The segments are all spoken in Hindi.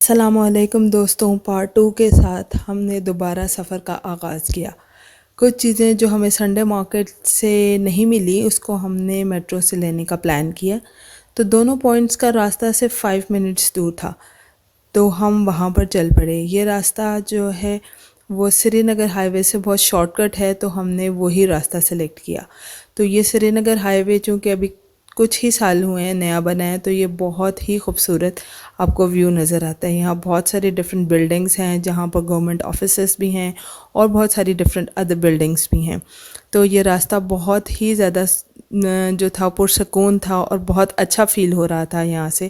अस्सलामुअलैकुम दोस्तों, पार्ट 2 के साथ हमने दोबारा सफ़र का आगाज़ किया। कुछ चीज़ें जो हमें संडे मार्केट से नहीं मिली उसको हमने मेट्रो से लेने का प्लान किया। तो दोनों पॉइंट्स का रास्ता सिर्फ 5 मिनट्स दूर था, तो हम वहाँ पर चल पड़े। ये रास्ता जो है वो श्रीनगर हाईवे से बहुत शॉर्टकट है, तो हमने वही रास्ता सेलेक्ट किया। तो ये श्रीनगर हाईवे चूँकि अभी कुछ ही साल हुए हैं नया बना है, तो ये बहुत ही खूबसूरत आपको व्यू नज़र आता है। यहाँ बहुत सारी डिफरेंट बिल्डिंग्स हैं जहाँ पर गवर्नमेंट ऑफिसेस भी हैं और बहुत सारी डिफरेंट अदर बिल्डिंग्स भी हैं। तो ये रास्ता बहुत ही ज़्यादा जो था पुरसकून था और बहुत अच्छा फ़ील हो रहा था यहाँ से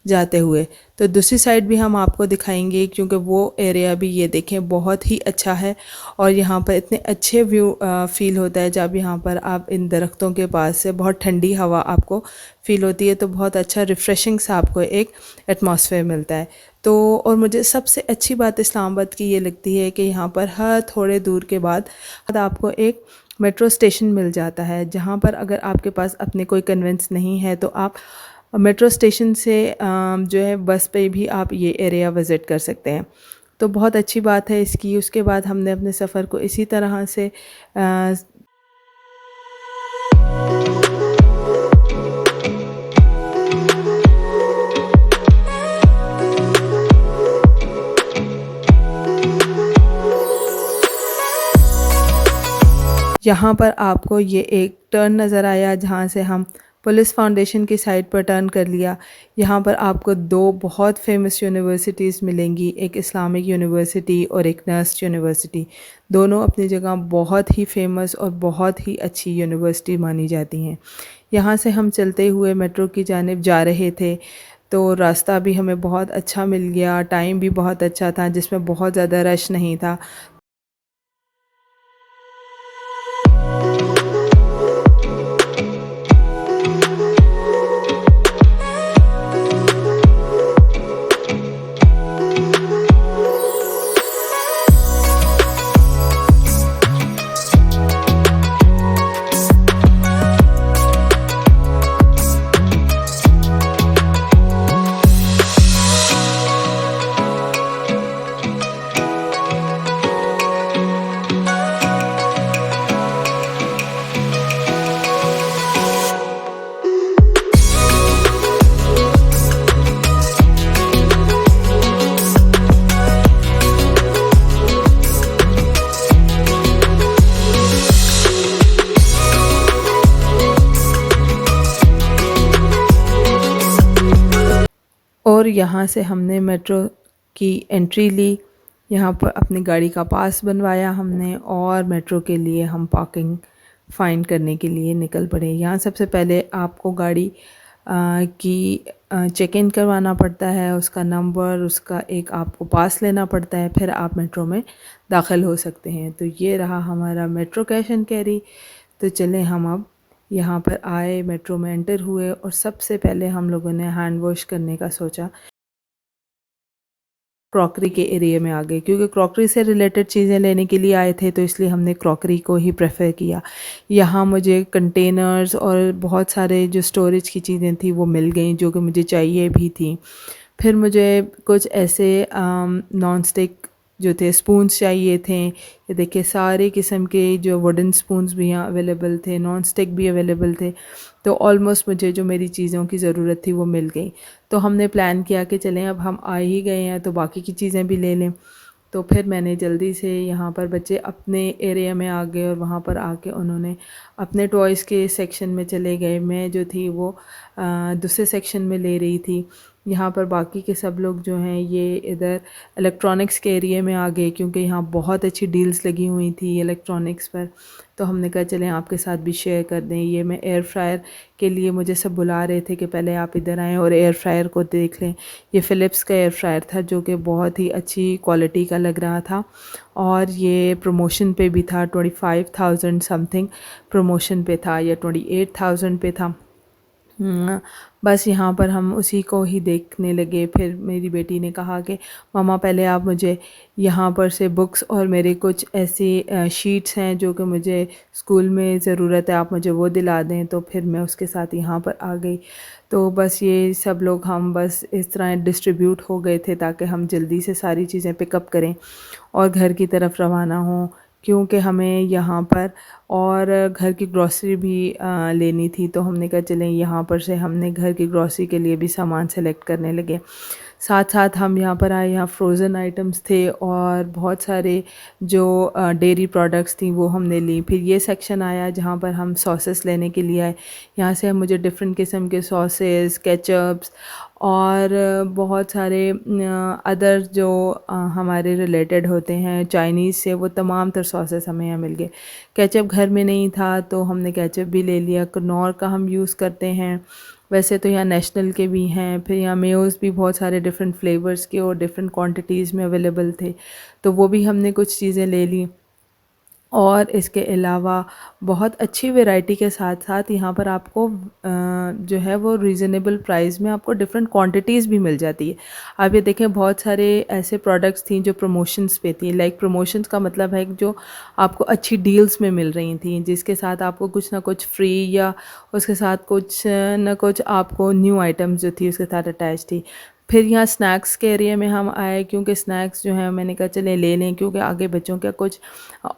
जाते हुए। तो दूसरी साइड भी हम आपको दिखाएंगे, क्योंकि वो एरिया भी ये देखें बहुत ही अच्छा है और यहाँ पर इतने अच्छे व्यू फ़ील होता है जब यहाँ पर आप इन दरख्तों के पास से बहुत ठंडी हवा आपको फ़ील होती है, तो बहुत अच्छा रिफ़्रेशिंग सा आपको एक एटमॉस्फेयर मिलता है। तो और मुझे सबसे अच्छी बात इस्लामाबाद की ये लगती है कि यहाँ पर हर थोड़े दूर के बाद आपको एक मेट्रो स्टेशन मिल जाता है, जहाँ पर अगर आपके पास अपने कोई कन्वेंस नहीं है तो आप मेट्रो स्टेशन से जो है बस पे भी आप ये एरिया विज़िट कर सकते हैं। तो बहुत अच्छी बात है इसकी। उसके बाद हमने अपने सफ़र को इसी तरह से यहाँ पर आपको ये एक टर्न नज़र आया जहाँ से हम पुलिस फाउंडेशन की साइड पर टर्न कर लिया। यहाँ पर आपको दो बहुत फेमस यूनिवर्सिटीज़ मिलेंगी, एक इस्लामिक यूनिवर्सिटी और एक नर्स यूनिवर्सिटी। दोनों अपनी जगह बहुत ही फेमस और बहुत ही अच्छी यूनिवर्सिटी मानी जाती हैं। यहाँ से हम चलते हुए मेट्रो की जानिब जा रहे थे, तो रास्ता भी हमें बहुत अच्छा मिल गया, टाइम भी बहुत अच्छा था जिसमें बहुत ज़्यादा रश नहीं था। और यहाँ से हमने मेट्रो की एंट्री ली। यहाँ पर अपनी गाड़ी का पास बनवाया हमने और मेट्रो के लिए हम पार्किंग फाइंड करने के लिए निकल पड़े। यहाँ सबसे पहले आपको गाड़ी की चेक इन करवाना पड़ता है, उसका नंबर, उसका एक आपको पास लेना पड़ता है, फिर आप मेट्रो में दाखिल हो सकते हैं। तो ये रहा हमारा मेट्रो कैश एंड कैरी। तो चलें हम अब यहाँ पर आए, मेट्रो में एंटर हुए और सबसे पहले हम लोगों ने हैंड वॉश करने का सोचा। क्रॉकरी के एरिया में आ गए, क्योंकि क्रॉकरी से रिलेटेड चीज़ें लेने के लिए आए थे, तो इसलिए हमने क्रॉकरी को ही प्रेफर किया। यहाँ मुझे कंटेनर्स और बहुत सारे जो स्टोरेज की चीज़ें थी वो मिल गई जो कि मुझे चाहिए भी थी। फिर मुझे कुछ ऐसे नॉन स्टिक जो थे स्पून्स चाहिए थे। ये देखिए सारे किस्म के जो वुडन स्पून्स भी यहाँ अवेलेबल थे, नॉन स्टिक भी अवेलेबल थे। तो ऑलमोस्ट मुझे जो मेरी चीज़ों की ज़रूरत थी वो मिल गई। तो हमने प्लान किया कि चलें अब हम आ ही गए हैं तो बाकी की चीज़ें भी ले लें। तो फिर मैंने जल्दी से यहाँ पर बच्चे अपने एरिया में आ गए और वहाँ पर आके उन्होंने अपने टॉयज़ के सेक्शन में चले गए। मैं जो थी वो दूसरे सेक्शन में ले रही थी। यहाँ पर बाकी के सब लोग जो हैं ये इधर इलेक्ट्रॉनिक्स के एरिया में आ गए, क्योंकि यहाँ बहुत अच्छी डील्स लगी हुई थी इलेक्ट्रॉनिक्स पर। तो हमने कहा चलें आपके साथ भी शेयर कर दें। ये मैं एयर फ्रायर के लिए मुझे सब बुला रहे थे कि पहले आप इधर आएँ और एयर फ्रायर को देख लें। ये फ़िलिप्स का एयर फ्रायर था जो कि बहुत ही अच्छी क्वालिटी का लग रहा था और ये प्रमोशन पे भी था। 25,000 समथिंग प्रमोशन पे था या 28,000 पे था। बस यहाँ पर हम उसी को ही देखने लगे। फिर मेरी बेटी ने कहा कि मम्मा पहले आप मुझे यहाँ पर से बुक्स और मेरे कुछ ऐसी शीट्स हैं जो कि मुझे स्कूल में ज़रूरत है, आप मुझे वो दिला दें। तो फिर मैं उसके साथ यहाँ पर आ गई। तो बस ये सब लोग हम बस इस तरह डिस्ट्रीब्यूट हो गए थे ताकि हम जल्दी से सारी चीज़ें पिकअप करें और घर की तरफ रवाना हों, क्योंकि हमें यहाँ पर और घर की ग्रॉसरी भी लेनी थी। तो हमने कहा चलें यहाँ पर से हमने घर की ग्रॉसरी के लिए भी सामान सेलेक्ट करने लगे। साथ साथ हम यहाँ पर आए, यहाँ फ्रोज़न आइटम्स थे और बहुत सारे जो डेयरी प्रोडक्ट्स थी वो हमने ली। फिर ये सेक्शन आया जहाँ पर हम सॉसेस लेने के लिए आए। यहाँ से मुझे डिफरेंट किस्म के सॉसेस, केचप्स और बहुत सारे अदर जो हमारे रिलेटेड होते हैं चाइनीज़ से, वो तमाम तर सॉसेस हमें यहाँ मिल गए। केचप घर में नहीं था तो हमने केचप भी ले लिया। कनौर का हम यूज़ करते हैं, वैसे तो यहाँ नेशनल के भी हैं। फिर यहाँ मेयोज़ भी बहुत सारे डिफरेंट फ्लेवर्स के और डिफरेंट क्वांटिटीज़ में अवेलेबल थे, तो वो भी हमने कुछ चीज़ें ले ली। और इसके अलावा बहुत अच्छी वैरायटी के साथ साथ यहाँ पर आपको जो है वो रीज़नेबल प्राइस में आपको डिफरेंट क्वांटिटीज़ भी मिल जाती है। आप ये देखें बहुत सारे ऐसे प्रोडक्ट्स थी जो प्रमोशंस पे थी। लाइक प्रमोशंस का मतलब है कि जो आपको अच्छी डील्स में मिल रही थी, जिसके साथ आपको कुछ ना कुछ फ्री या उसके साथ कुछ ना कुछ आपको न्यू आइटम्स जो थी उसके साथ अटैच थी। फिर यहाँ स्नैक्स के एरिया में हम आए, क्योंकि स्नैक्स जो है मैंने कहा चले ले लें, क्योंकि आगे बच्चों का कुछ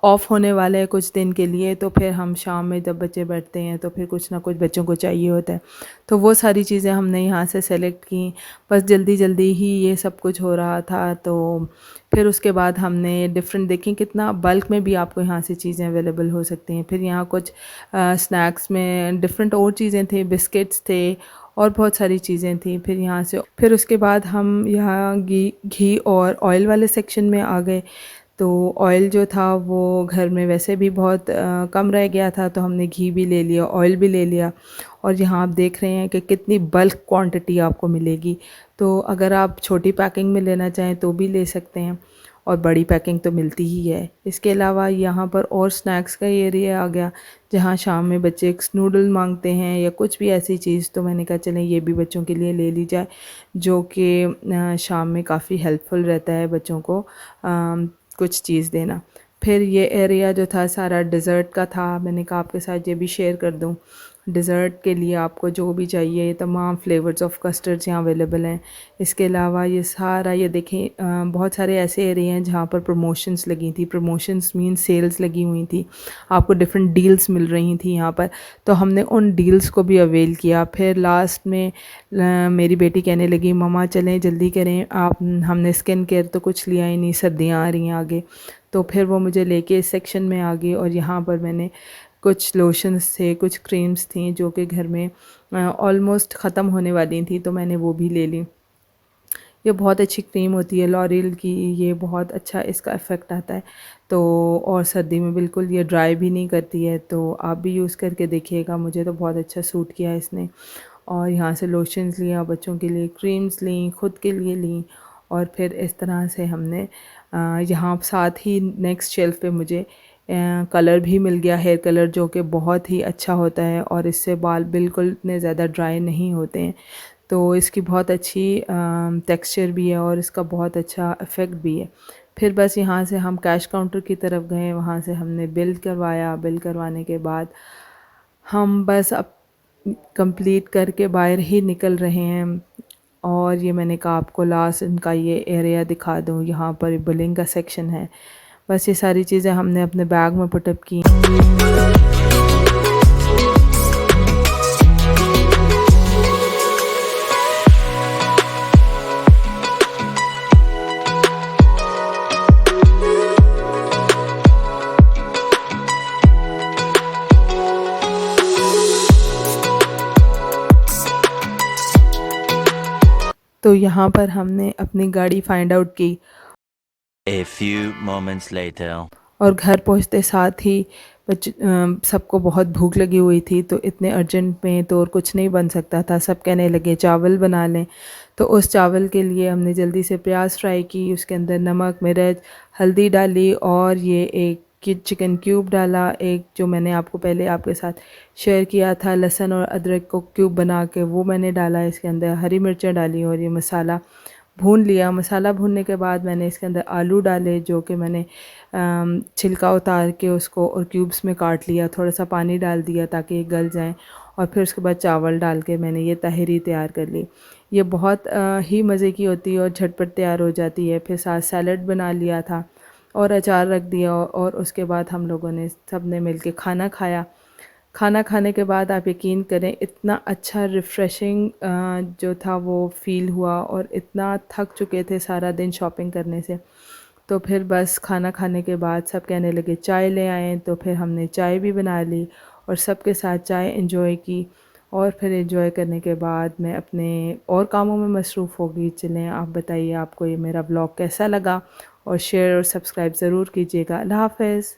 ऑफ़ होने वाला है कुछ दिन के लिए। तो फिर हम शाम में जब बच्चे बैठते हैं तो फिर कुछ ना कुछ बच्चों को चाहिए होता है, तो वो सारी चीज़ें हमने यहाँ से सेलेक्ट की। बस जल्दी जल्दी ही ये सब कुछ हो रहा था। तो फिर उसके बाद हमने डिफरेंट देखी, कितना बल्क में भी आपको यहाँ से चीज़ें अवेलेबल हो सकती हैं। फिर यहाँ कुछ स्नैक्स में डिफरेंट और चीज़ें थी, बिस्किट्स थे और बहुत सारी चीज़ें थी। फिर यहाँ से फिर उसके बाद हम यहाँ घी और ऑयल वाले सेक्शन में आ गए। तो ऑयल जो था वो घर में वैसे भी बहुत कम रह गया था, तो हमने घी भी ले लिया, ऑयल भी ले लिया। और यहाँ आप देख रहे हैं कि कितनी बल्क क्वांटिटी आपको मिलेगी। तो अगर आप छोटी पैकिंग में लेना चाहें तो भी ले सकते हैं, और बड़ी पैकिंग तो मिलती ही है। इसके अलावा यहाँ पर और स्नैक्स का एरिया आ गया, जहाँ शाम में बच्चे नूडल मांगते हैं या कुछ भी ऐसी चीज़, तो मैंने कहा चलें ये भी बच्चों के लिए ले ली जाए, जो कि शाम में काफ़ी हेल्पफुल रहता है बच्चों को कुछ चीज़ देना। फिर ये एरिया जो था सारा डिज़र्ट का था। मैंने कहा आपके साथ ये भी शेयर कर दूँ। डिज़र्ट के लिए आपको जो भी चाहिए तमाम फ्लेवर्स ऑफ कस्टर्ड्स यहाँ अवेलेबल हैं। इसके अलावा ये सारा ये देखें बहुत सारे ऐसे एरिया हैं जहाँ पर प्रमोशंस लगी थी। प्रमोशंस मीन सेल्स लगी हुई थी, आपको डिफरेंट डील्स मिल रही थी यहाँ पर, तो हमने उन डील्स को भी अवेल किया। फिर लास्ट में मेरी बेटी कहने लगी मम्मा चलें जल्दी करें आप, हमने स्किन केयर तो कुछ लिया ही नहीं, सर्दियाँ आ रही हैं आगे। तो फिर वो मुझे लेके इस सेक्शन में आ गई और यहाँ पर मैंने कुछ लोशंस थे, कुछ क्रीम्स थी जो कि घर में ऑलमोस्ट ख़त्म होने वाली थी, तो मैंने वो भी ले ली। ये बहुत अच्छी क्रीम होती है लॉरियल की, ये बहुत अच्छा इसका इफ़ेक्ट आता है। तो और सर्दी में बिल्कुल ये ड्राई भी नहीं करती है, तो आप भी यूज़ करके देखिएगा। मुझे तो बहुत अच्छा सूट किया इसने। और यहाँ से लोशंस लिया, बच्चों के लिए क्रीम्स ली, खुद के लिए ली। और फिर इस तरह से हमने यहाँ साथ ही नेक्स्ट शेल्फ़ पे मुझे कलर भी मिल गया, हेयर कलर, जो कि बहुत ही अच्छा होता है और इससे बाल बिल्कुल इतने ज़्यादा ड्राई नहीं होते हैं। तो इसकी बहुत अच्छी टेक्सचर भी है और इसका बहुत अच्छा इफ़ेक्ट भी है। फिर बस यहाँ से हम कैश काउंटर की तरफ गए, वहाँ से हमने बिल करवाया। बिल करवाने के बाद हम बस अब कंप्लीट करके बाहर ही निकल रहे हैं। और ये मैंने कहा आपको लास्ट इनका ये एरिया दिखा दूँ, यहाँ पर बिलिंग का सेक्शन है। बस ये सारी चीज़ें हमने अपने बैग में पुटअप की। तो यहाँ पर हमने अपनी गाड़ी फाइंड आउट की। A few moments later. और घर पहुँचते साथ ही सबको बहुत भूख लगी हुई थी, तो इतने अर्जेंट में तो और कुछ नहीं बन सकता था। सब कहने लगे चावल बना लें। तो उस चावल के लिए हमने जल्दी से प्याज फ्राई की, उसके अंदर नमक, मिर्च, हल्दी डाली और ये एक चिकन क्यूब डाला, एक जो मैंने आपको पहले आपके साथ शेयर किया था लहसुन और अदरक को क्यूब बना के, वो मैंने डाला इसके अंदर, हरी मिर्चें डाली और ये मसाला भून लिया। मसाला भूनने के बाद मैंने इसके अंदर आलू डाले जो कि मैंने छिलका उतार के उसको और क्यूब्स में काट लिया, थोड़ा सा पानी डाल दिया ताकि ये गल जाएं, और फिर उसके बाद चावल डाल के मैंने ये तहरी तैयार कर ली। ये बहुत ही मज़े की होती है और झटपट तैयार हो जाती है। फिर साथ सैलड बना लिया था और अचार रख दिया, और उसके बाद हम लोगों ने सब ने मिल के खाना खाया। खाना खाने के बाद आप यकीन करें इतना अच्छा रिफ़्रेशिंग जो था वो फ़ील हुआ, और इतना थक चुके थे सारा दिन शॉपिंग करने से। तो फिर बस खाना खाने के बाद सब कहने लगे चाय ले आएँ, तो फिर हमने चाय भी बना ली और सबके साथ चाय एंजॉय की। और फिर एंजॉय करने के बाद मैं अपने और कामों में मसरूफ़ हो गई। चलें आप बताइए आपको ये मेरा व्लॉग कैसा लगा, और शेयर और सब्सक्राइब ज़रूर कीजिएगा। अल्लाह हाफ़िज़।